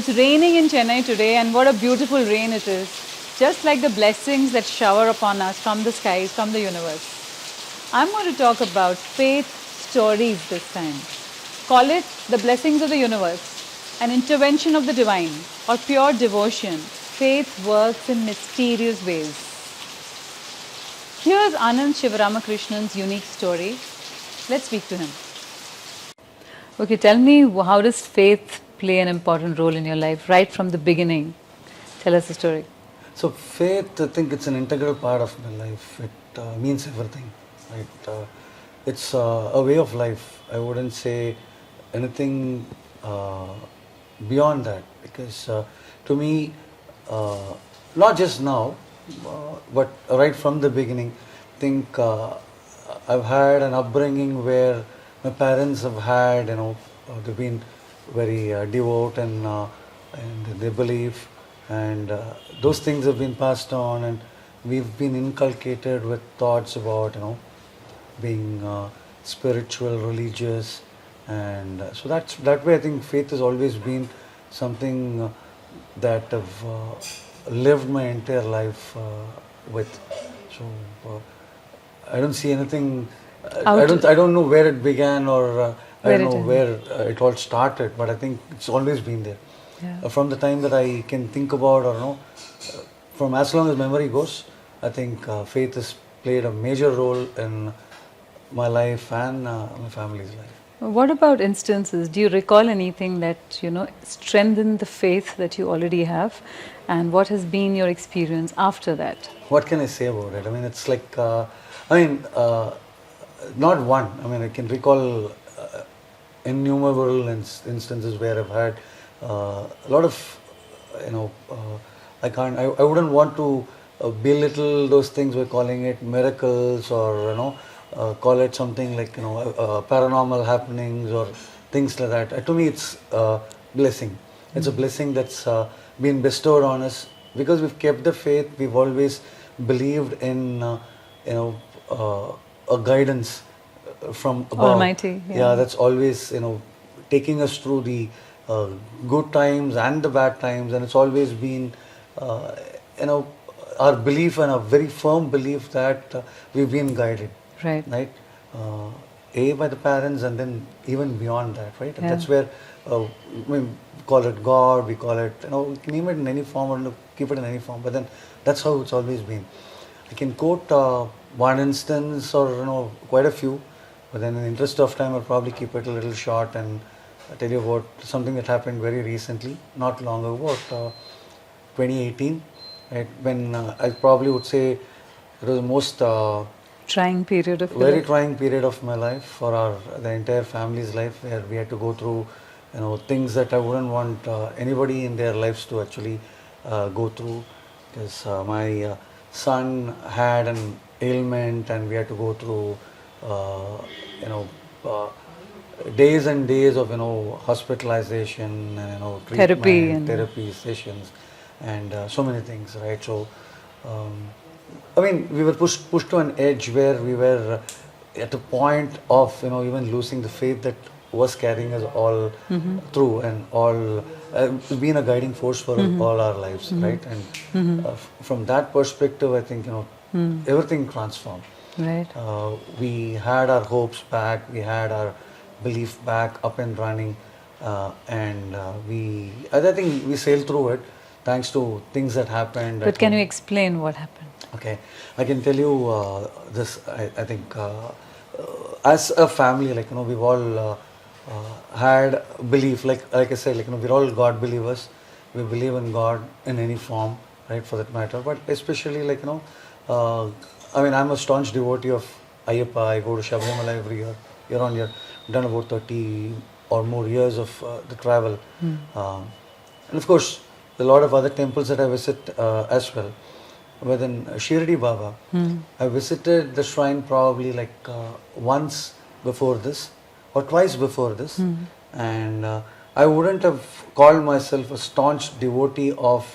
It's raining in Chennai today, and what a beautiful rain it is. Just like the blessings that shower upon us from the skies, from the universe. I'm going to talk about faith stories this time. Call it the blessings of the universe, an intervention of the divine, or pure devotion. Faith works in mysterious ways. Here's Anand Sivaramakrishnan's unique story. Let's speak to him. Okay, tell me, how does faith play an important role in your life right from the beginning? Tell us the story. So faith, I think it's an integral part of my life. It means everything. Right? It's a way of life. I wouldn't say anything beyond that, because to me, not just now, but right from the beginning, I think I've had an upbringing where my parents have had, they've been very devout and they believe, and those things have been passed on, and we've been inculcated with thoughts about, being spiritual, religious, and so that way I think faith has always been something that I've lived my entire life with. So I don't see anything. I don't know where it began, or I don't know where it all started, but I think it's always been there. Yeah. From the time that I can think about, or from as long as memory goes, I think faith has played a major role in my life and my family's life. What about instances? Do you recall anything that, strengthened the faith that you already have? And what has been your experience after that? What can I say about it? I mean, it's like, not one. I mean, I can recall innumerable instances where I've had a lot of, I wouldn't want to belittle those things by calling it miracles, or, call it something like, paranormal happenings or things like that. To me, it's a blessing. It's a blessing that's been bestowed on us because we've kept the faith. We've always believed in, a guidance from above. Almighty. Yeah, that's always, taking us through the good times and the bad times, and it's always been, our belief and a very firm belief that we've been guided. Right. Right. By the parents, and then even beyond that, right? And that's where we call it God, we call it, name it in any form, or keep it in any form, but then that's how it's always been. I can quote one instance, or quite a few, but then in the interest of time I'll probably keep it a little short and tell you about something that happened very recently, not long ago, about 2018, right? When I probably would say it was the most trying period of very trying period of my life, for the entire family's life, where we had to go through things that I wouldn't want anybody in their lives to actually go through, because my son had an ailment, and we had to go through days and days of hospitalization and treatment, therapy sessions, and so many things, right? So we were pushed to an edge where we were at a point of even losing the faith that was carrying us all through, and all been a guiding force for all our lives, right? And from that perspective, I think everything transformed. Right. We had our hopes back, we had our belief back up and running, and I think we sailed through it thanks to things that happened. But can you explain what happened? Okay, I can tell you this. I think as a family, we've all had belief. Like I said, we're all God believers. We believe in God in any form, right? For that matter. But especially, I'm a staunch devotee of Ayyappa. I go to Shabrimala every year on year. I've done about 30 or more years of the travel, and of course, a lot of other temples that I visit as well. But then Shirdi Baba, I visited the shrine probably once before this or twice before this, and I wouldn't have called myself a staunch devotee of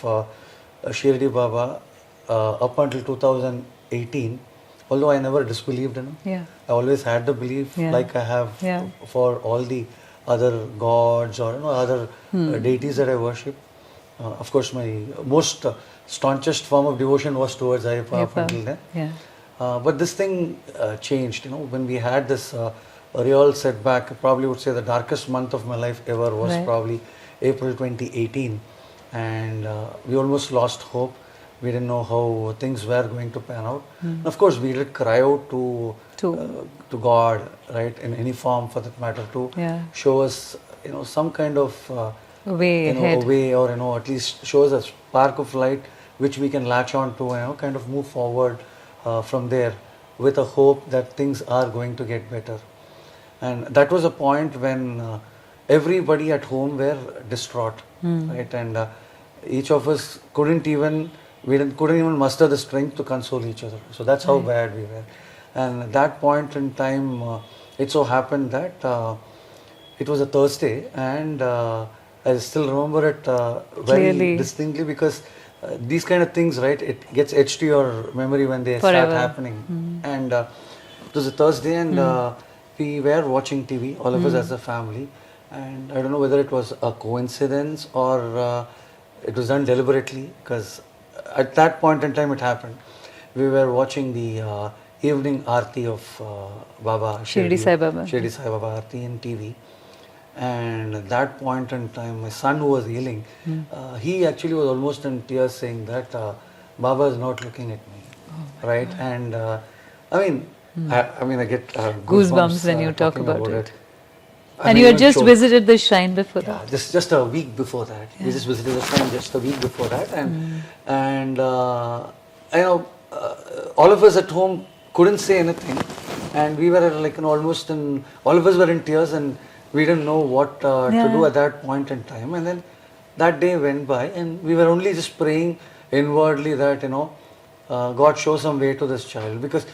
Shirdi Baba up until 2018, although I never disbelieved in him. Yeah. I always had the belief, like I have for all the other gods or other deities that I worship. Of course, my most staunchest form of devotion was towards Ayyappa up until then. Yeah. But this thing changed, when we had this real setback. I probably would say the darkest month of my life ever was Right. probably April 2018, and we almost lost hope. We didn't know how things were going to pan out. Of course, we did cry out to God, right, in any form for that matter, to Yeah. show us, some kind of Way ahead. a way, or at least show us a spark of light which we can latch on to, and kind of move forward from there with a hope that things are going to get better. And that was a point when everybody at home were distraught, right? And each of us couldn't even muster the strength to console each other. So that's how bad we were. And at that point in time, it so happened that it was a Thursday, and I still remember it very Clearly. distinctly, because these kind of things, right, it gets etched to your memory when they Forever. start happening. And it was a Thursday, and we were watching TV, all of us as a family, and I don't know whether it was a coincidence or it was done deliberately, because at that point in time it happened. We were watching the evening Aarti of Baba Shirdi Sai Baba. Shirdi Sai Baba Aarti in TV. And at that point in time, my son, who was yelling, he actually was almost in tears, saying that Baba is not looking at me, right? And I get Goosebumps when you talk talking about it. I And mean, you had even just choked. visited the shrine before Yeah, that. just a week before that. We just visited the shrine just a week before that, and all of us at home couldn't say anything, and we were like almost in, all of us were in tears, and we didn't know what to do at that point in time. And then that day went by, and we were only just praying inwardly that God show some way to this child, because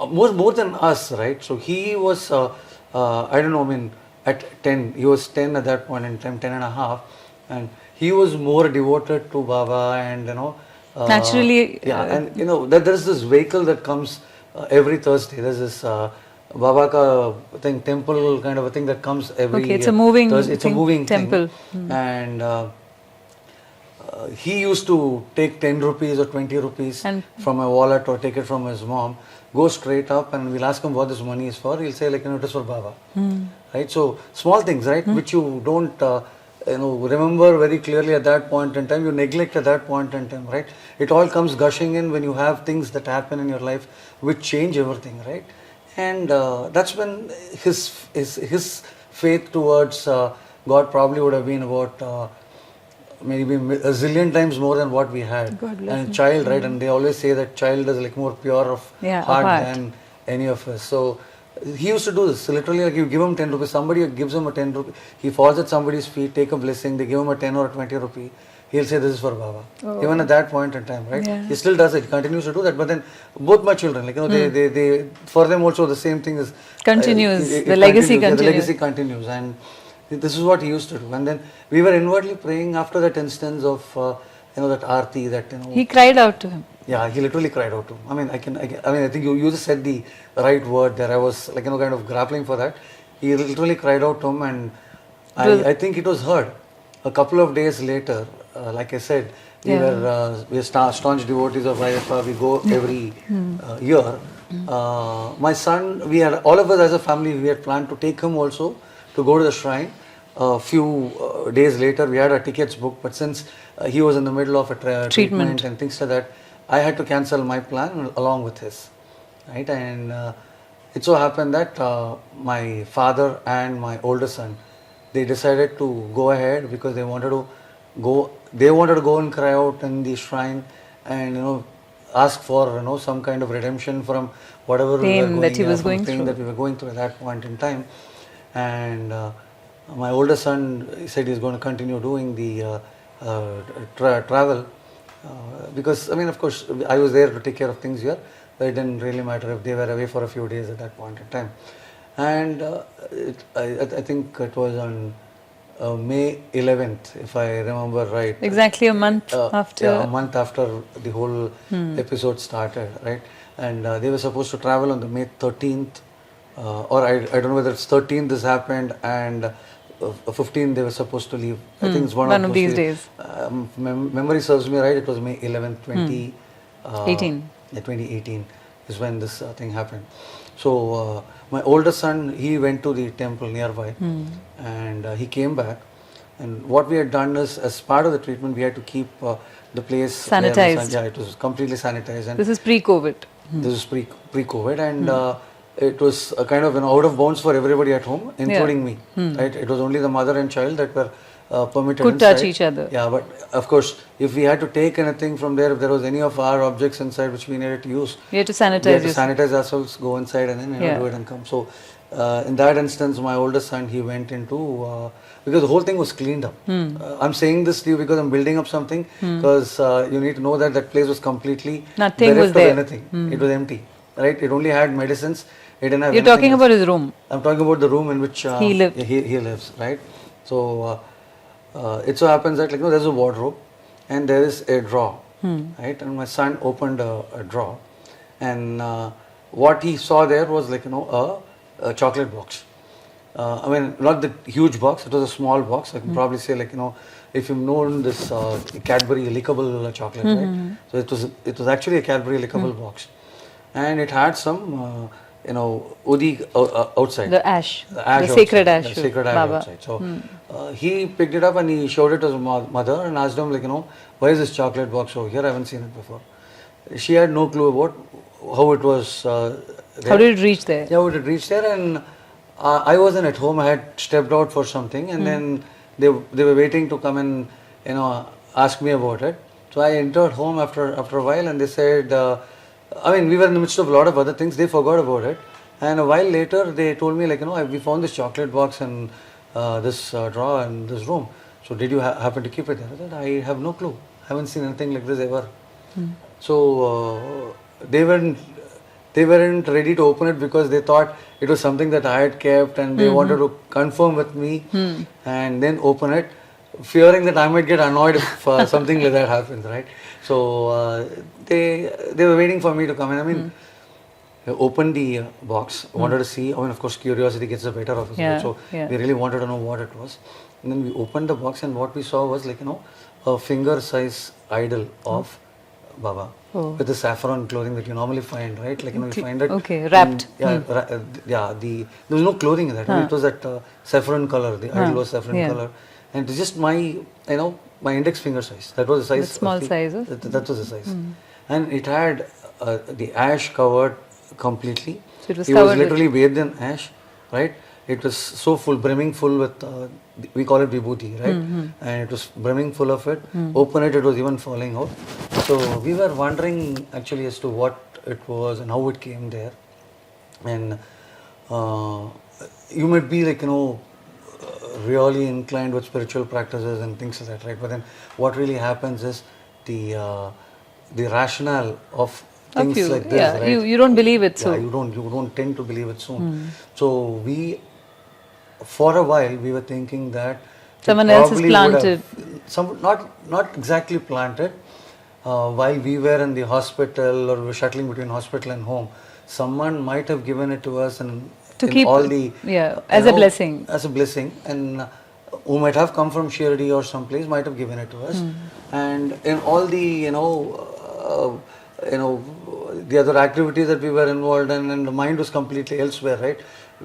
more than us, right? So he was I don't know, I mean, at 10, he was 10 at that point in time, 10 and a half, and he was more devoted to Baba, and Naturally, and that there is this vehicle that comes every Thursday. There's this Baba ka thing, temple kind of a thing that comes every Okay, it's a moving Thursday. It's a thing, moving temple. thing. And he used to take 10 rupees or 20 rupees And- from my wallet, or take it from his mom, go straight up, and we'll ask him what this money is for. He'll say, like, it is for Baba. Right? So small things, right, which you don't remember very clearly at that point in time, you neglect at that point in time, right? It all comes gushing in when you have things that happen in your life which change everything, right? And that's when his faith towards God probably would have been about maybe a zillion times more than what we had. God bless And him. child, right? And they always say that child is like more pure of Yeah, of heart heart. than any of us. So he used to do this. So literally, like, you give him 10 rupees, somebody gives him a 10 rupee, he falls at somebody's feet, take a blessing, they give him a 10 or a 20 rupee, he'll say, this is for Baba. Even at that point in time, right? Yeah. He still does it, he continues to do that. But then both my children, like, they for them also the same thing is Continues. it The legacy continues. Yeah, the continues. legacy continues. And this is what he used to do. And then we were inwardly praying after that instance of that Aarti, that He cried out to him. yeah, he literally cried out to him. I think you just said the right word there. I was like, kind of grappling for that. He literally cried out to him, and I think it was heard. A couple of days later, like I said, we were staunch devotees of Ayyappa. We go every year. My son, we had, all of us as a family, we had planned to take him also to go to the shrine. A few days later, we had our tickets booked, but since he was in the middle of a treatment and things like that, I had to cancel my plan along with his, right? And it so happened that my father and my older son, they decided to go ahead because they wanted to go and cry out in the shrine and ask for some kind of redemption from whatever Pain that he was from going pain through. that we were going through at that point in time. And my older son, he said he's going to continue doing the travel because, of course, I was there to take care of things here. But it didn't really matter if they were away for a few days at that point in time. And I think it was on May 11th, if I remember right. Exactly a month after. Yeah, a month after the whole episode started, right? And they were supposed to travel on the May 13th, or I don't know whether it's 13th this happened, and 15 they were supposed to leave. I think it's one of those these days. Memory serves me right, it was May 11th, 18. 2018 is when this thing happened. So my older son, he went to the temple nearby and he came back. And what we had done is, as part of the treatment, we had to keep the place sanitized. Yeah, it was completely sanitized. And this is pre-COVID. This is pre-COVID, and it was a kind of an out of bounds for everybody at home, including me. Right? It was only the mother and child that were permitted could inside. touch each other. Yeah, but of course, if we had to take anything from there, if there was any of our objects inside which we needed to use, we had to sanitize. We had to sanitize ourselves, go inside, and then do it and come. So, in that instance, my oldest son, he went into because the whole thing was cleaned up. I'm saying this to you because I'm building up something, because you need to know that that place was completely nothing was there. Anything. It was empty, right? It only had medicines. It didn't have. You're talking about his room. I'm talking about the room in which he lived. He lives, right? So it so happens that there's a wardrobe and there is a drawer, right? And my son opened a drawer, and what he saw there was a chocolate box. I mean, not the huge box, it was a small box. I can probably say, if you've known this Cadbury lickable chocolate, right? So it was actually a Cadbury lickable box. And it had some, udi outside. The ash. The sacred ash. The sacred ash outside. So he picked it up and he showed it to his mother and asked him, why is this chocolate box over here? I haven't seen it before. She had no clue about how it was there. How did it reach there? Yeah, how did it reach there? And I wasn't at home. I had stepped out for something, and then they were waiting to come and ask me about it. So I entered home after a while, and they said, we were in the midst of a lot of other things. They forgot about it, and a while later they told me we found this chocolate box in this drawer in this room. So did you happen to keep it there? I said, I have no clue. I haven't seen anything like this ever. So they weren't ready to open it because they thought it was something that I had kept, and they wanted to confirm with me and then open it, fearing that I might get annoyed if something like that happens, right? So they were waiting for me to come in. I opened the box, wanted to see. Of course, curiosity gets the better of us. Right? So we really wanted to know what it was. And then we opened the box, and what we saw was a finger-size idol of Baba. With the saffron clothing that you normally find, right? You find it. Okay, wrapped. There was no clothing in that. It was that saffron color. The idol was saffron color, and it was just my index finger size. That was the size. The small size. That was the size, and it had the ash covered completely. So it was literally bathed in ash, right? It was so full, brimming full with, we call it vibhuti, right? And it was brimming full of it. Open it, it was even falling out. So we were wondering actually as to what it was and how it came there. And you might be really inclined with spiritual practices and things like that, right? But then what really happens is the rationale of things like this, right? You don't believe it, so. Yeah, you don't tend to believe it soon. So for a while, we were thinking that someone else is planted. Not exactly planted. While we were in the hospital or we were shuttling between hospital and home, someone might have given it to us and to keep all the as a blessing. As a blessing, and who might have come from Shirdi or someplace might have given it to us, and in all the the other activities that we were involved in, and the mind was completely elsewhere, right?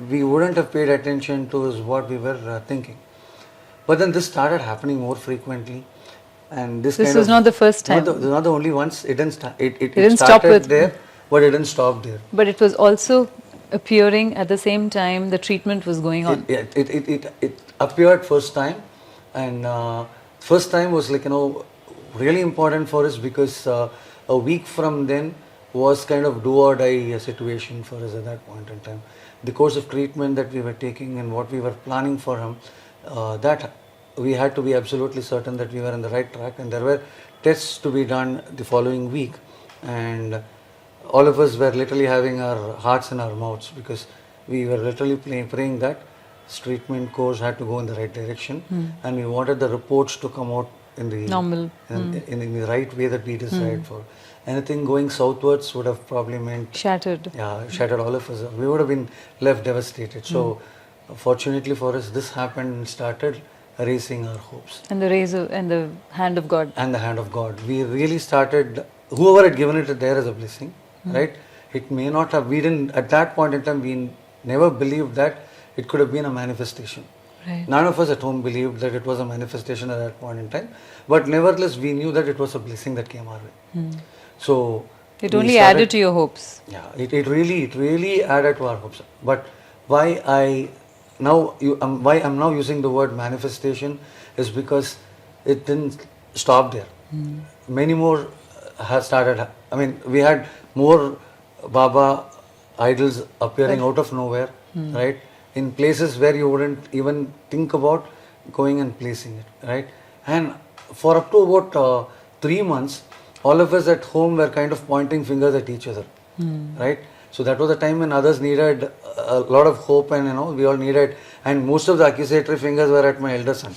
We wouldn't have paid attention to is what we were thinking. But then this started happening more frequently, and this was not the first time. Not the only once. It didn't started stop there, but it didn't stop there. But it was also appearing at the same time the treatment was going on. It appeared first time, and first time was really important for us because a week from then was kind of do or die situation for us at that point in time. The course of treatment that we were taking and what we were planning for him, that we had to be absolutely certain that we were on the right track, and there were tests to be done the following week, and all of us were literally having our hearts in our mouths because we were literally praying that this treatment course had to go in the right direction, and we wanted the reports to come out in the normal, in the right way that we desired for. Anything going southwards would have probably meant shattered. Yeah, shattered all of us. We would have been left devastated. So fortunately for us, this happened and started erasing our hopes. And the hand of God. And the hand of God. We really started, whoever had given it there as a blessing, right? It may not have, we didn't, at that point in time, we never believed that it could have been a manifestation. Right. None of us at home believed that it was a manifestation at that point in time, but nevertheless, we knew that it was a blessing that came our way. So, It we only started- added to your hopes. Yeah, it really added to our hopes. But why I'm now using the word manifestation is because it didn't stop there. Many more has started. I mean, we had more Baba idols appearing out of nowhere, right? In places where you wouldn't even think about going and placing it, right? And for up to about 3 months, all of us at home were kind of pointing fingers at each other, right? So that was the time when others needed a lot of hope, and we all needed, and most of the accusatory fingers were at my elder son.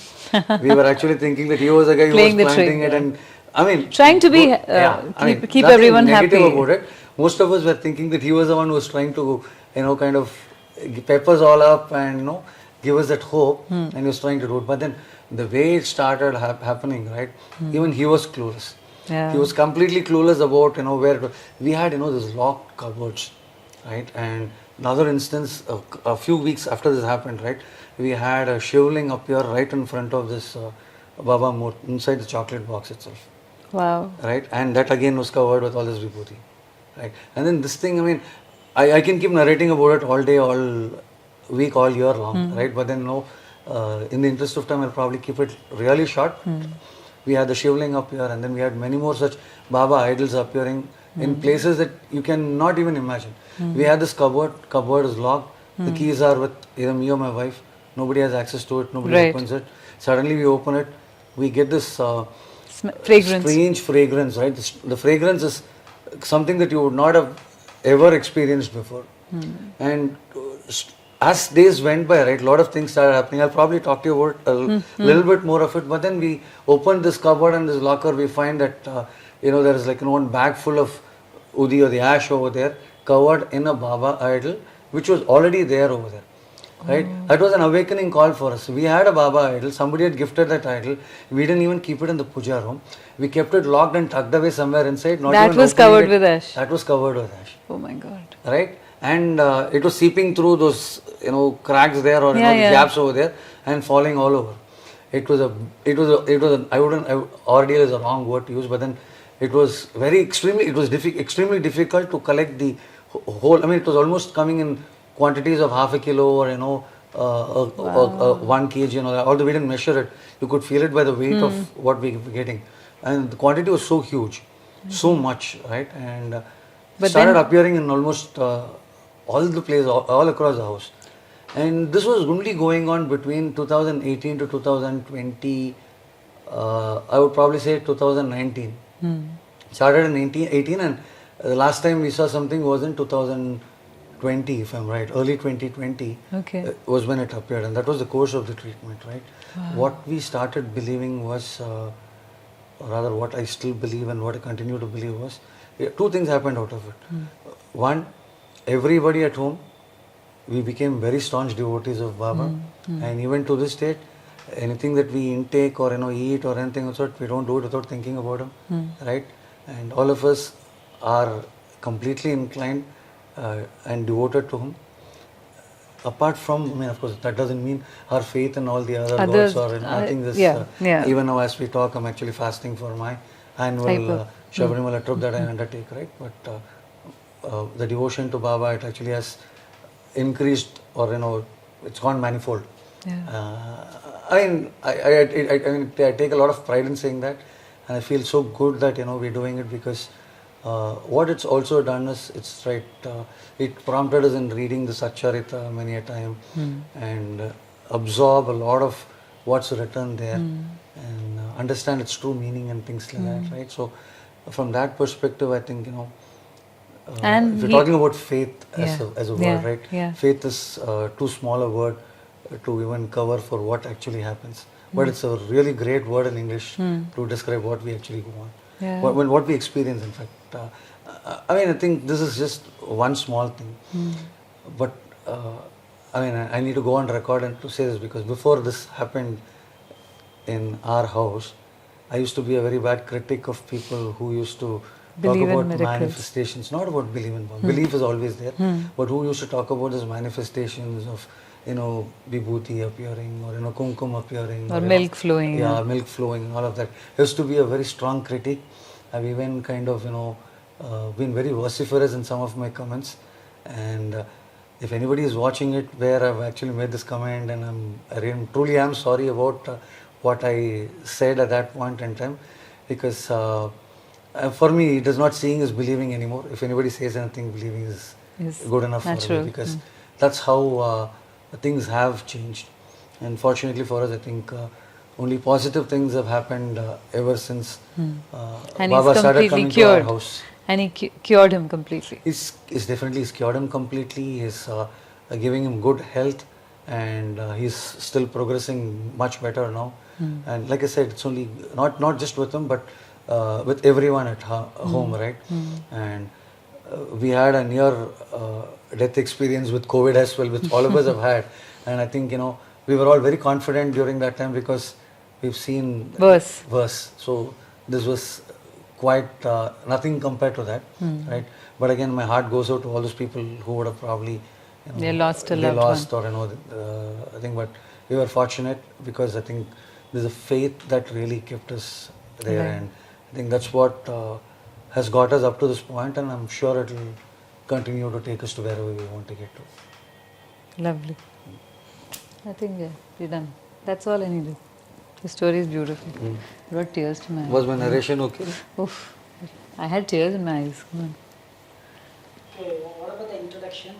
We were actually thinking that he was the guy who Playing was the planting trick, it, and I mean, trying to be keep nothing everyone negative happy. about it. Most of us were thinking that he was the one who was trying to, kind of pep us all up and give us that hope, and he was trying to do it. But then the way it started happening, right? Even he was clueless. Yeah. He was completely clueless about where we had these locked cupboards, right? And another instance, a few weeks after this happened, right? We had a shivling appear right in front of this Baba Moot inside the chocolate box itself. Wow. Right, and that again was covered with all this vibhuti, right? And then this thing, I mean, I can keep narrating about it all day, all week, all year long, right? But then in the interest of time, I'll probably keep it really short. We had the shivling up here, and then we had many more such Baba idols appearing in places that you can not even imagine. We had this cupboard is locked, the keys are with either me or my wife, nobody has access to it, nobody opens it. Suddenly we open it, we get this fragrance. Strange fragrance, right? The fragrance is something that you would not have ever experienced before. And as days went by, right, a lot of things started happening. I'll probably talk to you about a little bit more of it. But then we opened this cupboard and this locker. We find that there is like one bag full of udi or the ash over there, covered in a Baba idol, which was already there over there. Right? That was an awakening call for us. We had a Baba idol. Somebody had gifted that idol. We didn't even keep it in the puja room. We kept it locked and tucked away somewhere inside. That was covered with ash. That was covered with ash. Oh my God. Right? And it was seeping through those cracks there or the gaps over there and falling all over. It was ordeal is a wrong word to use, but then it was extremely difficult to collect the whole. I mean, it was almost coming in quantities of half a kilo or 1 kg, although we didn't measure it, you could feel it by the weight of what we were getting, and the quantity was so huge, so much, right? And started appearing in almost all the places, all across the house. And this was only going on between 2018 to 2020, I would probably say 2019. Started in 18 and the last time we saw something was in 2020, if I'm right, early 2020 was when it appeared, and that was the course of the treatment, right? What we started believing was, or rather what I still believe and what I continue to believe was, two things happened out of it. One, everybody at home, we became very staunch devotees of Baba, and even to this date, anything that we intake or eat or anything of sort, we don't do it without thinking about him, right? And all of us are completely inclined and devoted to him. Apart from, I mean, of course, that doesn't mean our faith in all the other gods or I think this. Even now, as we talk, I'm actually fasting for my annual Shabarimala trip that I undertake, right? But the devotion to Baba, it actually has increased, or it's gone manifold. I mean, I take a lot of pride in saying that, and I feel so good that we're doing it, because what it's also done is, it's right, it prompted us in reading the Satcharita many a time and absorb a lot of what's written there and understand its true meaning and things like that, right? So from that perspective, I think if you're talking about faith as a word, right? Faith is too small a word to even cover for what actually happens, but it's a really great word in English to describe what we actually go on. What we experience, in fact. I mean, I think this is just one small thing, but I mean, I need to go on record and to say this because before this happened in our house, I used to be a very bad critic of people who used to talk Believe in about miracles. manifestations, not about believe in. Belief is always there, but who used to talk about these manifestations of, vibhuti appearing or, kumkum appearing. Or milk flowing. Yeah, milk flowing, all of that. I used to be a very strong critic. I've even kind of, been very vociferous in some of my comments. And if anybody is watching it where I've actually made this comment, and I really, truly am sorry about what I said at that point in time, because for me, it is not seeing is believing anymore. If anybody says anything, believing is good enough natural. for me, because that's how things have changed. And fortunately for us, I think only positive things have happened ever since And Baba he's started completely coming to our cured. house. And he cured him completely. He's cured him completely. He's giving him good health, and he's still progressing much better now. And like I said, it's only not just with him, but with everyone at home, right? And we had a near death experience with COVID as well, which all of us have had. And I think we were all very confident during that time because we've seen worse. So this was quite nothing compared to that, right? But again, my heart goes out to all those people who would have probably they lost a loved one. or I think, but we were fortunate because I think there's a faith that really kept us there, and I think that's what has got us up to this point, and I'm sure it will continue to take us to wherever we want to get to. Lovely. I think we're done. That's all I needed. The story is beautiful. Brought tears to my eyes. Was my narration okay? Oof. I had tears in my eyes. Come on. Okay, what about the introduction?